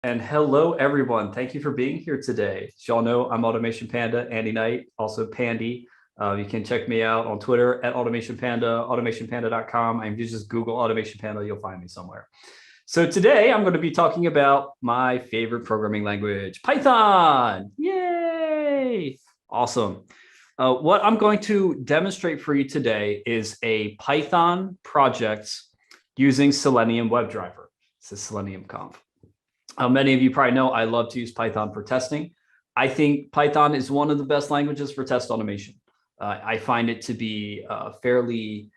And hello, everyone. Thank you for being here today. As y'all know, I'm Automation Panda, Andy Knight, also Pandy. You can check me out on Twitter at Automation Panda, automationpanda.com. And if you just Google Automation Panda, you'll find me somewhere. So today I'm going to be talking about my favorite programming language, Python. Yay! Awesome. What I'm going to demonstrate for you today is a Python project using Selenium WebDriver. This is Selenium Conf. Many of you probably know I love to use Python for testing. I think Python is one of the best languages for test automation. I find it to be fairly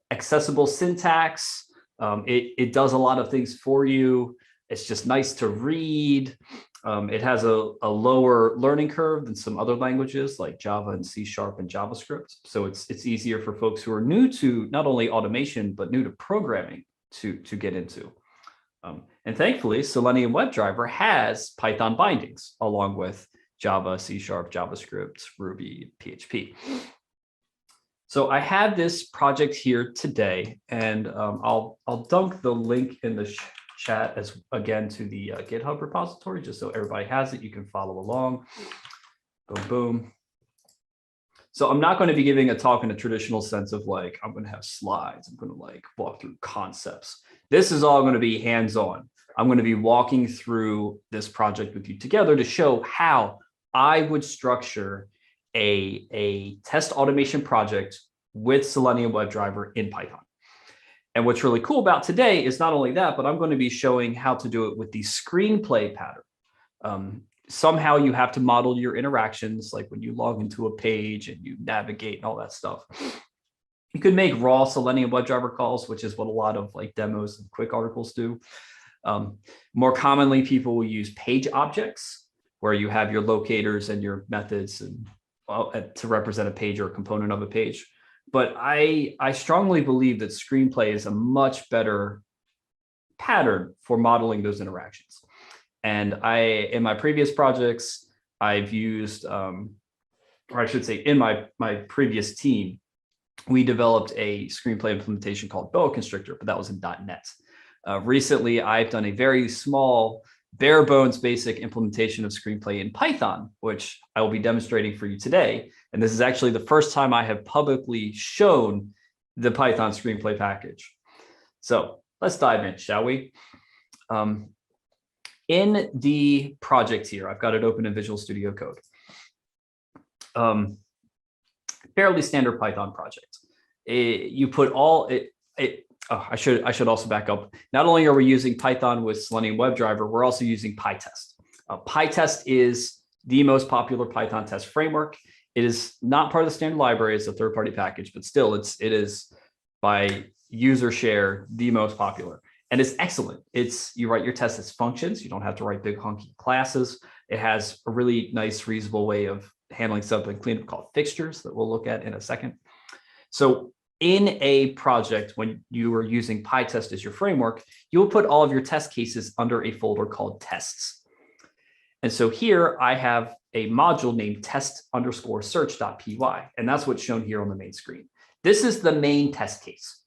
accessible syntax. It does a lot of things for you. It's just nice to read. It has a lower learning curve than some other languages like Java and C# and JavaScript. So it's easier for folks who are new to not only automation, but new to programming to get into. And thankfully, Selenium WebDriver has Python bindings along with Java, C#, JavaScript, Ruby, PHP. So I have this project here today, and I'll dunk the link in the chat as again to the GitHub repository, just so everybody has it. You can follow along. Boom, boom. So I'm not going to be giving a talk in a traditional sense of like, I'm going to have slides. I'm going to like walk through concepts. This is all going to be hands-on. I'm going to be walking through this project with you together to show how I would structure a test automation project with Selenium WebDriver in Python. And what's really cool about today is not only that, but I'm going to be showing how to do it with the screenplay pattern. Somehow you have to model your interactions, like when you log into a page and you navigate and all that stuff. You could make raw Selenium WebDriver calls, which is what a lot of like demos and quick articles do. More commonly, people will use page objects, where you have your locators and your methods and to represent a page or a component of a page. But I strongly believe that screenplay is a much better pattern for modeling those interactions. And in my previous projects, I've used, or I should say in my previous team, we developed a screenplay implementation called Boa Constrictor, but that was in .NET. Recently, I've done a very small, bare bones basic implementation of screenplay in Python, which I will be demonstrating for you today. And this is actually the first time I have publicly shown the Python screenplay package. So let's dive in, shall we? In the project here, I've got it open in Visual Studio Code. Fairly standard Python project. You put all I should also back up. Not only are we using Python with Selenium WebDriver, we're also using pytest. Pytest is the most popular Python test framework. It is not part of the standard library as a third-party package, but still it is by user share the most popular. And it's excellent. You write your tests as functions. You don't have to write big hunky classes. It has a really nice, reasonable way of handling something cleanup called fixtures that we'll look at in a second. So in a project, when you are using pytest as your framework, you'll put all of your test cases under a folder called tests. And so here I have a module named test_search.py, and that's what's shown here on the main screen. This is the main test case.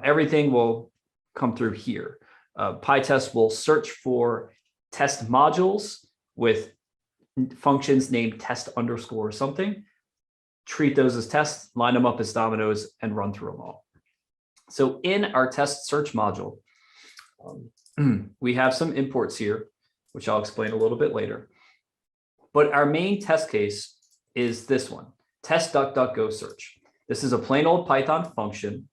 Everything will come through here. PyTest will search for test modules with functions named test_something, treat those as tests, line them up as dominoes, and run through them all. So in our test search module, we have some imports here, which I'll explain a little bit later. But our main test case is this one, test DuckDuckGo search. This is a plain old Python function.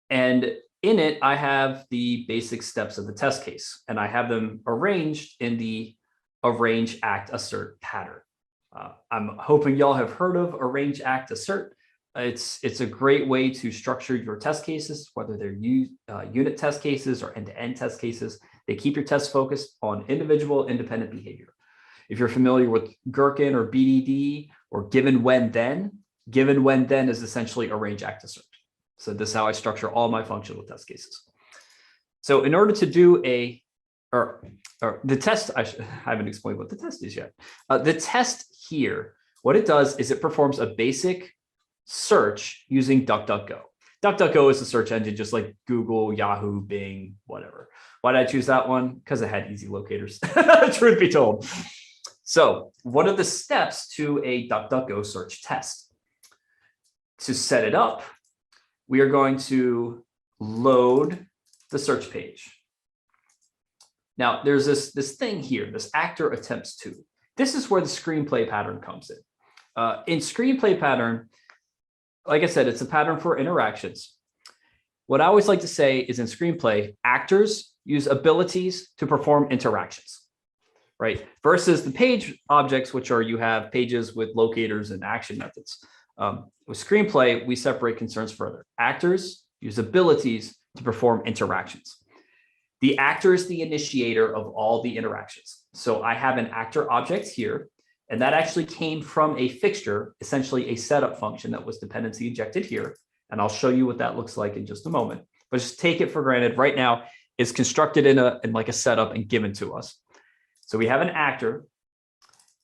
And in it, I have the basic steps of the test case, and I have them arranged in the arrange, act, assert pattern. I'm hoping y'all have heard of arrange, act, assert. It's a great way to structure your test cases, whether they're unit test cases or end-to-end test cases. They keep your tests focused on individual independent behavior. If you're familiar with Gherkin or BDD or given, when, then is essentially arrange, act, assert. So this is how I structure all my functional test cases. So in order to do the test, I haven't explained what the test is yet. The test here, what it does is it performs a basic search using DuckDuckGo. DuckDuckGo is a search engine, just like Google, Yahoo, Bing, whatever. Why did I choose that one? Because it had easy locators, truth be told. So what are the steps to a DuckDuckGo search test? To set it up, we are going to load the search page. Now, there's this thing here, this actor attempts to. This is where the screenplay pattern comes in. In screenplay pattern, like I said, it's a pattern for interactions. What I always like to say is in screenplay, actors use abilities to perform interactions, right? Versus the page objects, which are you have pages with locators and action methods. With screenplay, we separate concerns further. Actors use abilities to perform interactions. The actor is the initiator of all the interactions. So I have an actor object here, and that actually came from a fixture, essentially a setup function that was dependency injected here. And I'll show you what that looks like in just a moment. But just take it for granted right now, it's constructed in like a setup and given to us. So we have an actor,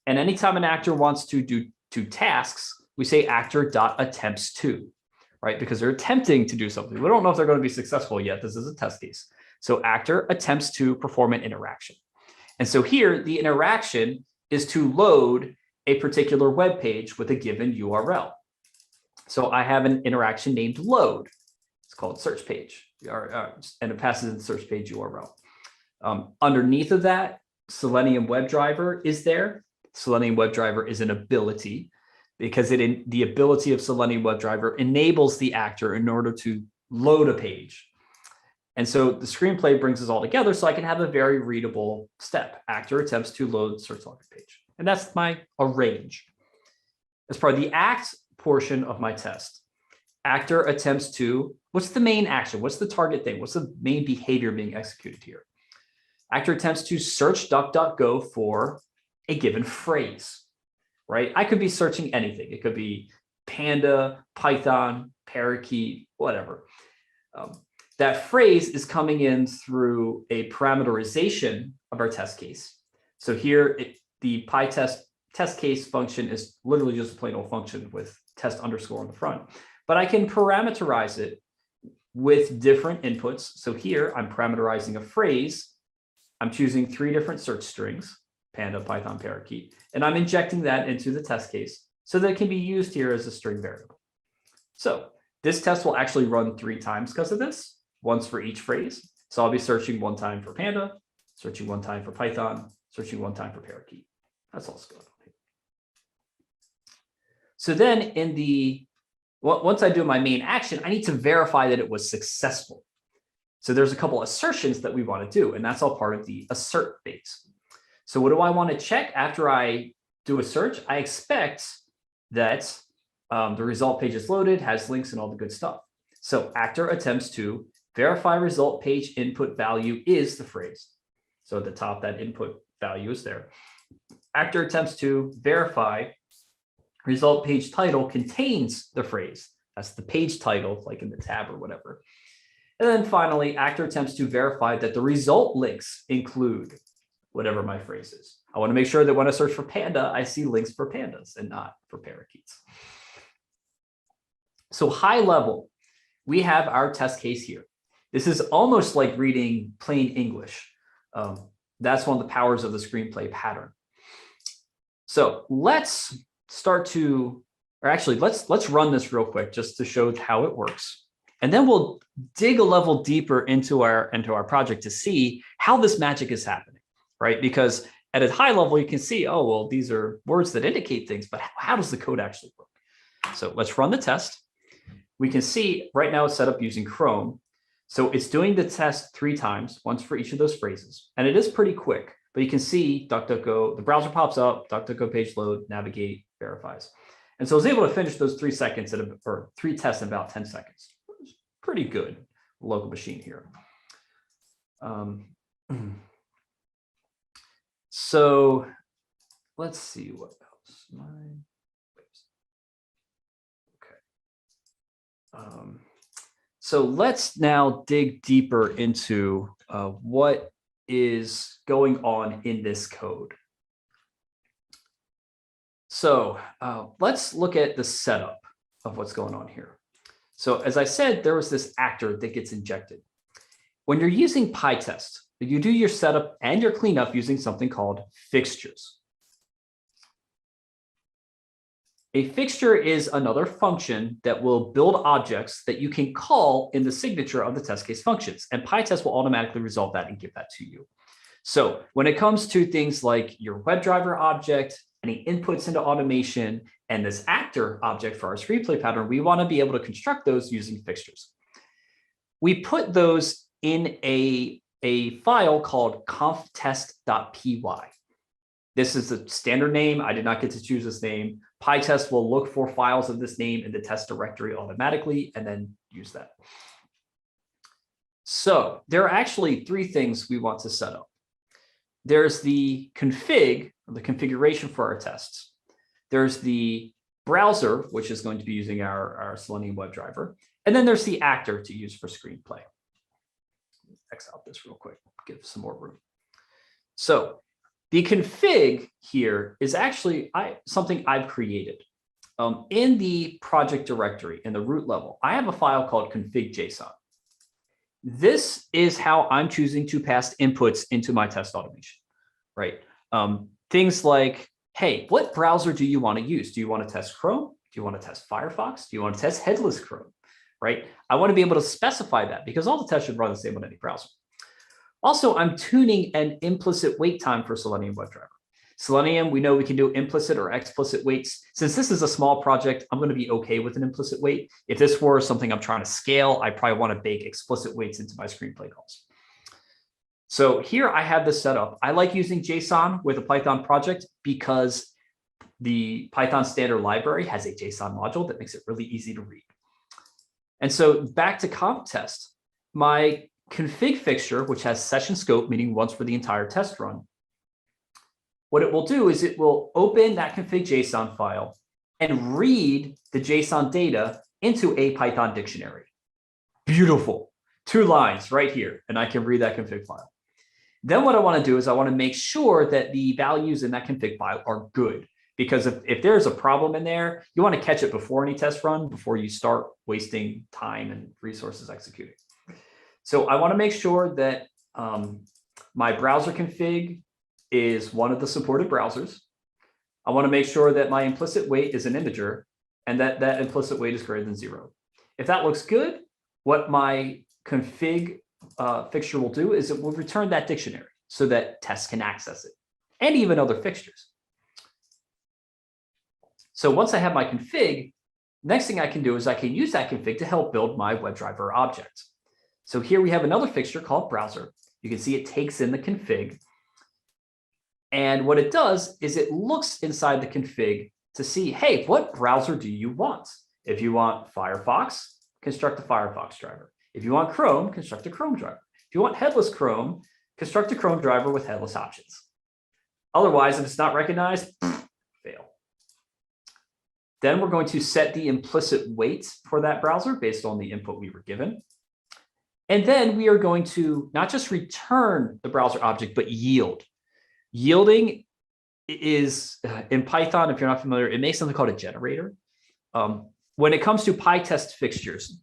and anytime an actor wants to do two tasks, we say actor.attempts to, right? Because they're attempting to do something. We don't know if they're going to be successful yet. This is a test case. So actor attempts to perform an interaction. And so here, the interaction is to load a particular web page with a given URL. So I have an interaction named load. It's called search page, and it passes in the search page URL. Underneath of that, Selenium WebDriver is there. Selenium WebDriver is an ability because the ability of Selenium WebDriver enables the actor in order to load a page. And so the screenplay brings us all together so I can have a very readable step. Actor attempts to load search login page. And that's my arrange. As part of the act portion of my test, actor attempts to, what's the main action? What's the target thing? What's the main behavior being executed here? Actor attempts to search DuckDuckGo for a given phrase, right? I could be searching anything. It could be panda, Python, parakeet, whatever. That phrase is coming in through a parameterization of our test case. So here, the pytest test case function is literally just a plain old function with test underscore on the front. But I can parameterize it with different inputs. So here, I'm parameterizing a phrase. I'm choosing 3 different search strings, panda, Python, parakeet, and I'm injecting that into the test case so that it can be used here as a string variable. So this test will actually run 3 times because of this. Once for each phrase. So I'll be searching 1 time for panda, searching 1 time for Python, searching 1 time for parakeet. That's all going on here. So then once I do my main action, I need to verify that it was successful. So there's a couple assertions that we want to do, and that's all part of the assert phase. So what do I want to check after I do a search? I expect that the result page is loaded, has links and all the good stuff. So actor attempts to verify result page input value is the phrase. So at the top, that input value is there. Actor attempts to verify result page title contains the phrase. That's the page title, like in the tab or whatever. And then finally, actor attempts to verify that the result links include whatever my phrase is. I want to make sure that when I search for panda, I see links for pandas and not for parakeets. So high level, we have our test case here. This is almost like reading plain English. That's one of the powers of the screenplay pattern. So let's start to, or actually let's run this real quick just to show how it works. And then we'll dig a level deeper into our project to see how this magic is happening, right? Because at a high level, you can see, oh, well, these are words that indicate things, but how does the code actually work? So let's run the test. We can see right now it's set up using Chrome. So it's doing the test 3 times, once for each of those phrases. And it is pretty quick, but you can see DuckDuckGo, the browser pops up, DuckDuckGo page load, navigate, verifies. And so I was able to finish those 3 seconds or 3 tests in about 10 seconds. It's pretty good local machine here. So let's see what else. Okay. So let's now dig deeper into what is going on in this code. So let's look at the setup of what's going on here. So as I said, there was this actor that gets injected. When you're using pytest, you do your setup and your cleanup using something called fixtures. A fixture is another function that will build objects that you can call in the signature of the test case functions, and pytest will automatically resolve that and give that to you. So when it comes to things like your WebDriver object, any inputs into automation, and this actor object for our screenplay pattern, we want to be able to construct those using fixtures. We put those in a file called conftest.py. This is the standard name. I did not get to choose this name. pytest will look for files of this name in the test directory automatically and then use that. So there are actually three things we want to set up. There's the config, or the configuration for our tests. There's the browser, which is going to be using our Selenium WebDriver. And then there's the actor to use for screenplay. X out this real quick, give some more room. So the config here is actually something I've created. In the project directory, in the root level, I have a file called config.json. This is how I'm choosing to pass inputs into my test automation, right? Things like, hey, what browser do you want to use? Do you want to test Chrome? Do you want to test Firefox? Do you want to test headless Chrome, right? I want to be able to specify that because all the tests should run the same on any browser. Also, I'm tuning an implicit wait time for Selenium WebDriver. Selenium, we know we can do implicit or explicit waits. Since this is a small project, I'm going to be okay with an implicit wait. If this were something I'm trying to scale, I probably want to bake explicit waits into my screenplay calls. So here I have this set up. I like using JSON with a Python project because the Python standard library has a JSON module that makes it really easy to read. And so back to comp test, my config fixture, which has session scope, meaning once for the entire test run, what it will do is it will open that config JSON file and read the JSON data into a Python dictionary. Beautiful. 2 lines right here, and I can read that config file. Then what I want to do is I want to make sure that the values in that config file are good, because if there's a problem in there, you want to catch it before any test run, before you start wasting time and resources executing. So I want to make sure that my browser config is one of the supported browsers. I want to make sure that my implicit wait is an integer and that that implicit wait is greater than 0. If that looks good, what my config fixture will do is it will return that dictionary so that tests can access it, and even other fixtures. So once I have my config, next thing I can do is I can use that config to help build my WebDriver object. So here we have another fixture called browser. You can see it takes in the config. And what it does is it looks inside the config to see, hey, what browser do you want? If you want Firefox, construct a Firefox driver. If you want Chrome, construct a Chrome driver. If you want headless Chrome, construct a Chrome driver with headless options. Otherwise, if it's not recognized, fail. Then we're going to set the implicit wait for that browser based on the input we were given. And then we are going to not just return the browser object, but yield. Yielding is, in Python, if you're not familiar, it makes something called a generator. When it comes to pytest fixtures,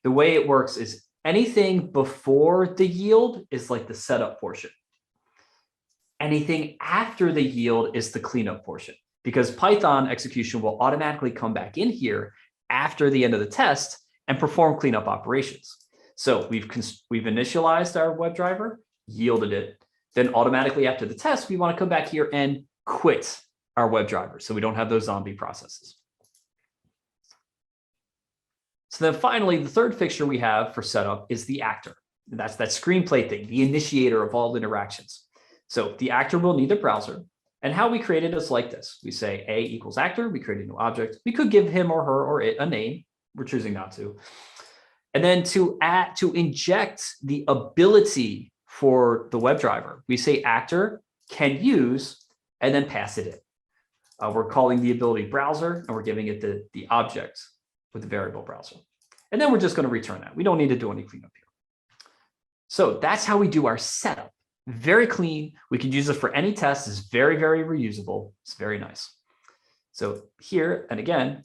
the way it works is anything before the yield is like the setup portion. Anything after the yield is the cleanup portion, because Python execution will automatically come back in here after the end of the test and perform cleanup operations. So we've initialized our WebDriver, yielded it. Then automatically after the test, we want to come back here and quit our WebDriver so we don't have those zombie processes. So then finally, the third fixture we have for setup is the actor. That's that screenplay thing, the initiator of all interactions. So the actor will need a browser. And how we create it is like this. We say A equals actor. We create a new object. We could give him or her or it a name. We're choosing not to. And then to inject the ability for the WebDriver, we say actor can use and then pass it in. We're calling the ability browser and we're giving it the object with the variable browser. And then we're just going to return that. We don't need to do any cleanup here. So that's how we do our setup. Very clean. We can use it for any test. It's very, very reusable. It's very nice. So here, and again,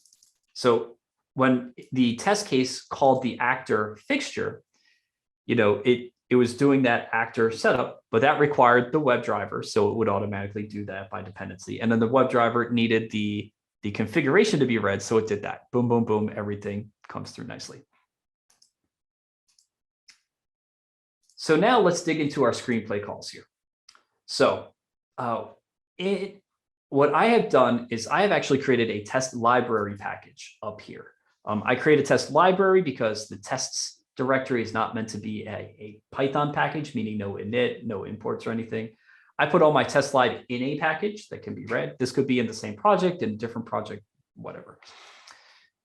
so when the test case called the actor fixture, it was doing that actor setup, but that required the WebDriver, so it would automatically do that by dependency. And then the WebDriver needed the configuration to be read, so it did that. Boom, boom, boom, everything comes through nicely. So now let's dig into our screenplay calls here. So what I have done is I have actually created a test library package up here. I create a test library because the tests directory is not meant to be a Python package, meaning no init, no imports or anything. I put all my test lib in a package that can be read. This could be in the same project, in a different project, whatever.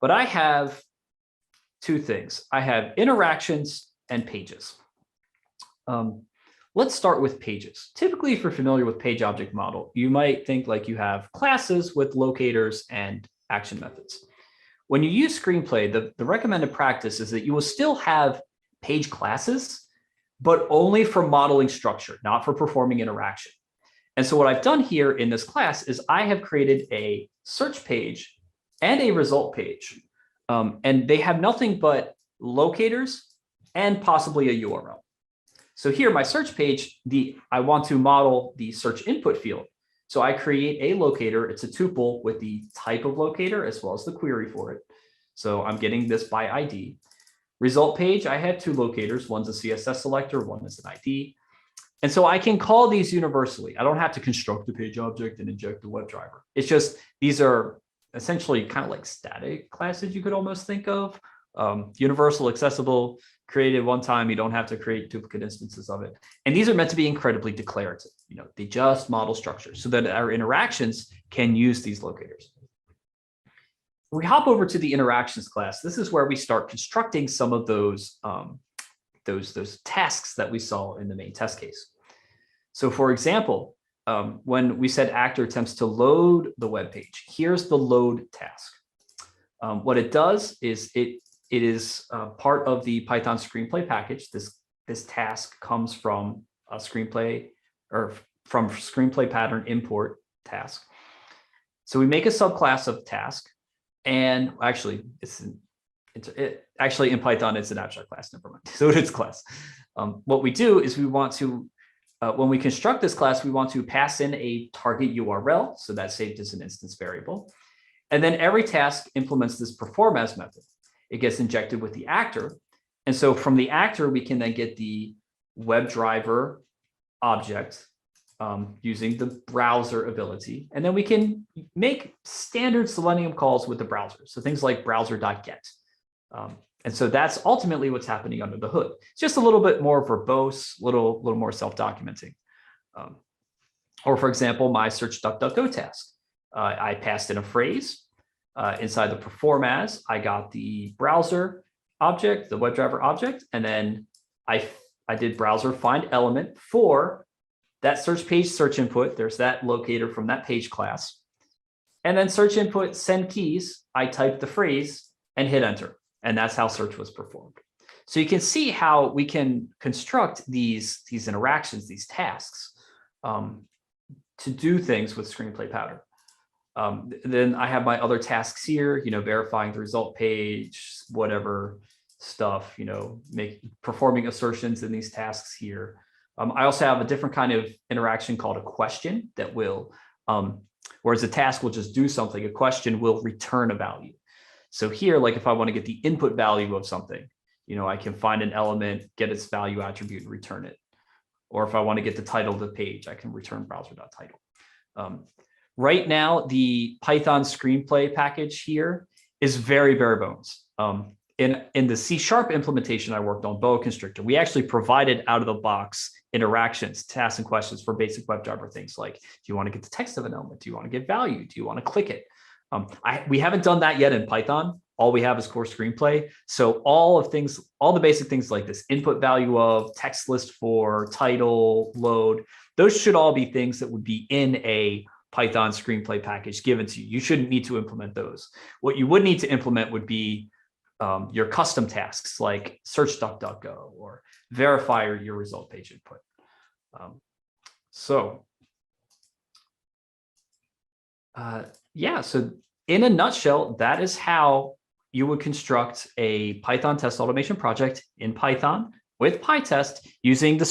But I have two things. I have interactions and pages. Let's start with pages. Typically, if you're familiar with page object model, you might think like you have classes with locators and action methods. When you use Screenplay, the recommended practice is that you will still have page classes, but only for modeling structure, not for performing interaction. And so what I've done here in this class is I have created a search page and a result page. And they have nothing but locators and possibly a URL. So here, my search page, I want to model the search input field. So I create a locator. It's a tuple with the type of locator as well as the query for it. So I'm getting this by ID. Result page, I have two locators. One's a CSS selector, one is an ID. And so I can call these universally. I don't have to construct the page object and inject the WebDriver. It's just, these are essentially kind of like static classes you could almost think of. Universal, accessible, created one time. You don't have to create duplicate instances of it. And these are meant to be incredibly declarative. They just model structure so that our interactions can use these locators. We hop over to the interactions class. This is where we start constructing some of those tasks that we saw in the main test case. So for example, when we said actor attempts to load the web page, here's the load task. What it does is it is part of the Python screenplay package. This task comes from a screenplay or from screenplay pattern import task. So we make a subclass of task, and actually actually in Python it's an abstract class. Never mind. So it's class. What we do is we want to when we construct this class, we want to pass in a target URL, so that's saved as an instance variable. And then every task implements this perform as method. It gets injected with the actor. And so from the actor, we can then get the WebDriver object using the browser ability. And then we can make standard Selenium calls with the browser. So things like browser.get. And so that's ultimately what's happening under the hood. It's just a little bit more verbose, a little more self-documenting. Or for example, my search DuckDuckGo task. I passed in a phrase. Inside the perform as, I got the browser object, the WebDriver object, and then I did browser find element for that search page search input. There's that locator from that page class. And then search input send keys, I typed the phrase and hit enter. And that's how search was performed. So you can see how we can construct these interactions, these tasks to do things with screenplay pattern. Then I have my other tasks here, verifying the result page, whatever stuff, performing assertions in these tasks here. I also have a different kind of interaction called a question that will, whereas a task will just do something, a question will return a value. So here, like if I want to get the input value of something, I can find an element, get its value attribute and return it. Or if I want to get the title of the page, I can return browser.title. Right now, the Python screenplay package here is very bare bones. In the C# implementation I worked on, boa constrictor, we actually provided out of the box interactions, tasks, and questions for basic WebDriver things like, do you want to get the text of an element? Do you want to get value? Do you want to click it? We haven't done that yet in Python. All we have is core screenplay. So all the basic things like this, input value of, text list for, title, load, those should all be things that would be in a Python screenplay package given to you. You shouldn't need to implement those. What you would need to implement would be your custom tasks like search DuckDuckGo or verify your result page input. Yeah, so in a nutshell, that is how you would construct a Python test automation project in Python with pytest using the